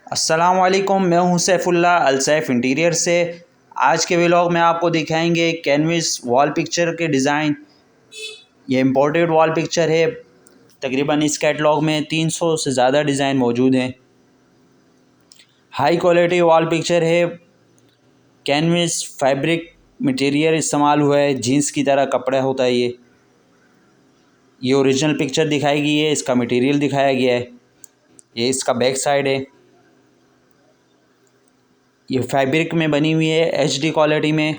अस्सलाम वालेकुम, मैं हूं सैफुल्लाह अलसैफ इंटीरियर से। आज के व्लॉग में आपको दिखाएंगे कैनविस वॉल पिक्चर के डिज़ाइन। ये इम्पोर्टेड वॉल पिक्चर है। तकरीबन इस कैटलॉग में 300 से ज़्यादा डिज़ाइन मौजूद हैं। हाई क्वालिटी वॉल पिक्चर है। कैनविस फैब्रिक मटेरियल इस्तेमाल हुआ है, जीन्स की तरह कपड़ा होता है ये ओरिजिनल पिक्चर दिखाई गई है, इसका मटेरियल दिखाया गया है। ये इसका बैक साइड है। ये फैब्रिक में बनी हुई है, एचडी क्वालिटी में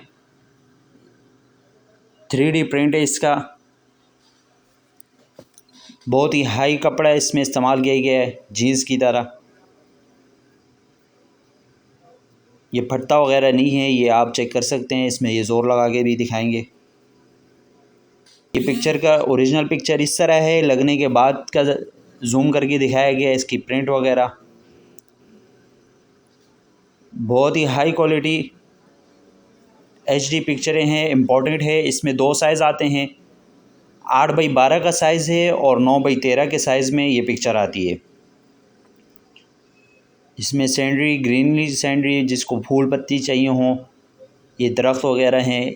3D प्रिंट है इसका। बहुत ही हाई कपड़ा इसमें इस्तेमाल किया गया है, जीन्स की तरह। ये फटता वगैरह नहीं है, ये आप चेक कर सकते हैं। इसमें ये ज़ोर लगा के भी दिखाएंगे। ये पिक्चर का ओरिजिनल पिक्चर इस तरह है, लगने के बाद का जूम करके दिखाया गया है, इसकी प्रिंट वगैरह। बहुत ही हाई क्वालिटी एचडी पिक्चरें हैं, इम्पोर्टेड है। इसमें 2 साइज़ आते हैं, 8x12 का साइज़ है और 9x13 के साइज़ में ये पिक्चर आती है। इसमें सैंडरी, ग्रीनरी सैंडरी, जिसको फूल पत्ती चाहिए हों, ये दरख्त वगैरह हैं।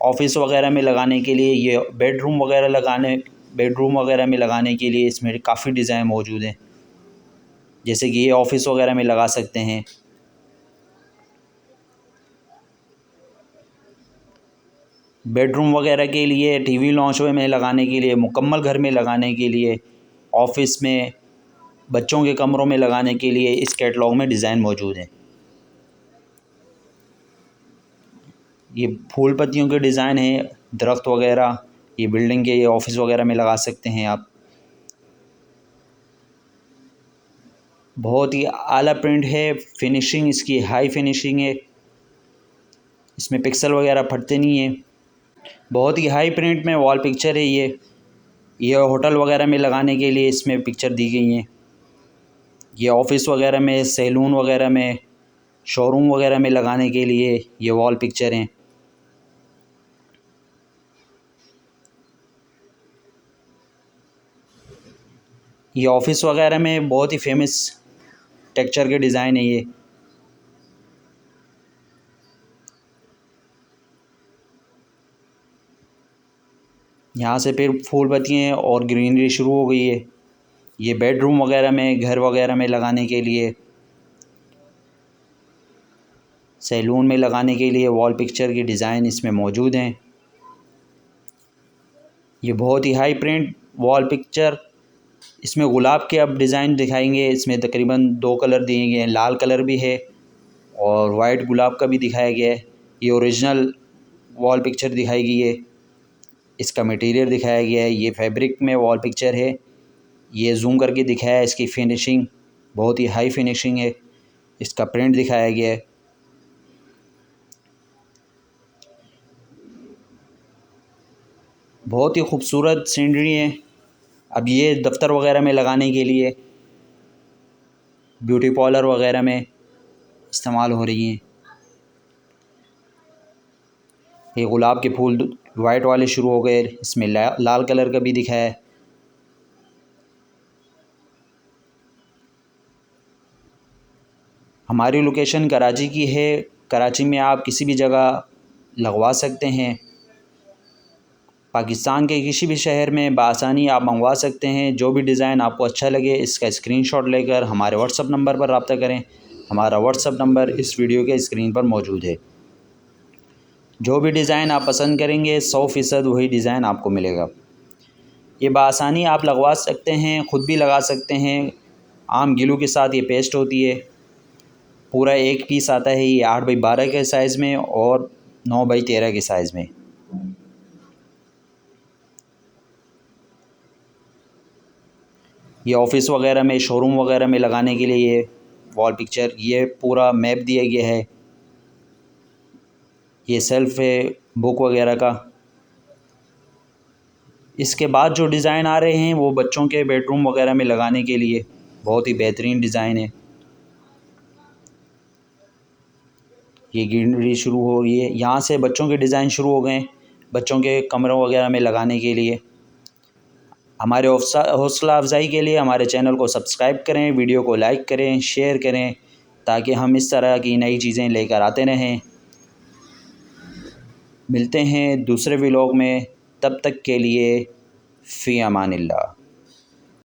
ऑफिस वगैरह में लगाने के लिए, ये बेडरूम वगैरह में लगाने के लिए इसमें काफ़ी डिज़ाइन मौजूद हैं। जैसे कि ये ऑफिस वगैरह में लगा सकते हैं। बेडरूम वगैरह के लिए, टीवी लॉन्च में लगाने के लिए, मुकम्मल घर में लगाने के लिए, ऑफिस में, बच्चों के कमरों में लगाने के लिए इस कैटलॉग में डिज़ाइन मौजूद हैं। ये फूल पत्तियों के डिज़ाइन हैं, दरख्त वगैरह, ये बिल्डिंग के, ये ऑफिस वगैरह में लगा सकते हैं आप। बहुत ही आला प्रिंट है, फिनिशिंग इसकी हाई फिनिशिंग है। इसमें पिक्सल वगैरह फटते नहीं हैं। बहुत ही हाई प्रिंट में वॉल पिक्चर है ये होटल वगैरह में लगाने के लिए इसमें पिक्चर दी गई हैं। ये ऑफिस वगैरह में, सैलून वगैरह में, शोरूम वगैरह में लगाने के लिए ये वॉल पिक्चर हैं। ये ऑफिस वगैरह में बहुत ही फेमस टेक्सचर के डिज़ाइन है ये। यहाँ से फिर फूल पत्तियाँ और ग्रीनरी शुरू हो गई है। ये बेडरूम वगैरह में, घर वगैरह में लगाने के लिए, सैलून में लगाने के लिए वॉल पिक्चर की डिज़ाइन इसमें मौजूद हैं। ये बहुत ही हाई प्रिंट वॉल पिक्चर। इसमें गुलाब के अब डिज़ाइन दिखाएंगे। इसमें तकरीबन 2 कलर दिए गए हैं, लाल कलर भी है और वाइट गुलाब का भी दिखाया गया है। ये ओरिजिनल वॉल पिक्चर दिखाई गई है, इसका मटेरियल दिखाया गया है। ये फैब्रिक में वॉल पिक्चर है, ये जूम करके दिखाया है। इसकी फिनिशिंग बहुत ही हाई फिनिशिंग है, इसका प्रिंट दिखाया गया है। बहुत ही खूबसूरत सीनरी है। अब ये दफ्तर वगैरह में लगाने के लिए, ब्यूटी पार्लर वगैरह में इस्तेमाल हो रही हैं। ये गुलाब के फूल वाइट वाले शुरू हो गए, इसमें लाल कलर का भी दिखाया है। हमारी लोकेशन कराची की है। कराची में आप किसी भी जगह लगवा सकते हैं। पाकिस्तान के किसी भी शहर में बआसानी आप मंगवा सकते हैं। जो भी डिज़ाइन आपको अच्छा लगे, इसका स्क्रीनशॉट लेकर हमारे व्हाट्सअप नंबर पर रब्ता करें। हमारा व्हाट्सअप नंबर इस वीडियो के स्क्रीन पर मौजूद है। जो भी डिज़ाइन आप पसंद करेंगे 100% वही डिज़ाइन आपको मिलेगा। ये बआसानी आप लगवा सकते हैं, ख़ुद भी लगा सकते हैं। आम गिलू के साथ ये पेस्ट होती है। पूरा एक पीस आता है ये 8x12 के साइज़ में और 9x13 के साइज़ में। ये ऑफिस वगैरह में, शोरूम वगैरह में लगाने के लिए ये वॉल पिक्चर, ये पूरा मैप दिया गया है। ये सेल्फ है बुक वगैरह का। इसके बाद जो डिज़ाइन आ रहे हैं वो बच्चों के बेडरूम वगैरह में लगाने के लिए बहुत ही बेहतरीन डिज़ाइन है। ये ग्रीनरी शुरू हो गई है, यहाँ से बच्चों के डिज़ाइन शुरू हो गए हैं, बच्चों के कमरों वगैरह में लगाने के लिए। हमारे हौसला अफजाई के लिए हमारे चैनल को सब्सक्राइब करें, वीडियो को लाइक करें, शेयर करें, ताकि हम इस तरह की नई चीज़ें लेकर आते रहें। मिलते हैं दूसरे व्लॉग में, तब तक के लिए फ़ी अमानिल्लाह।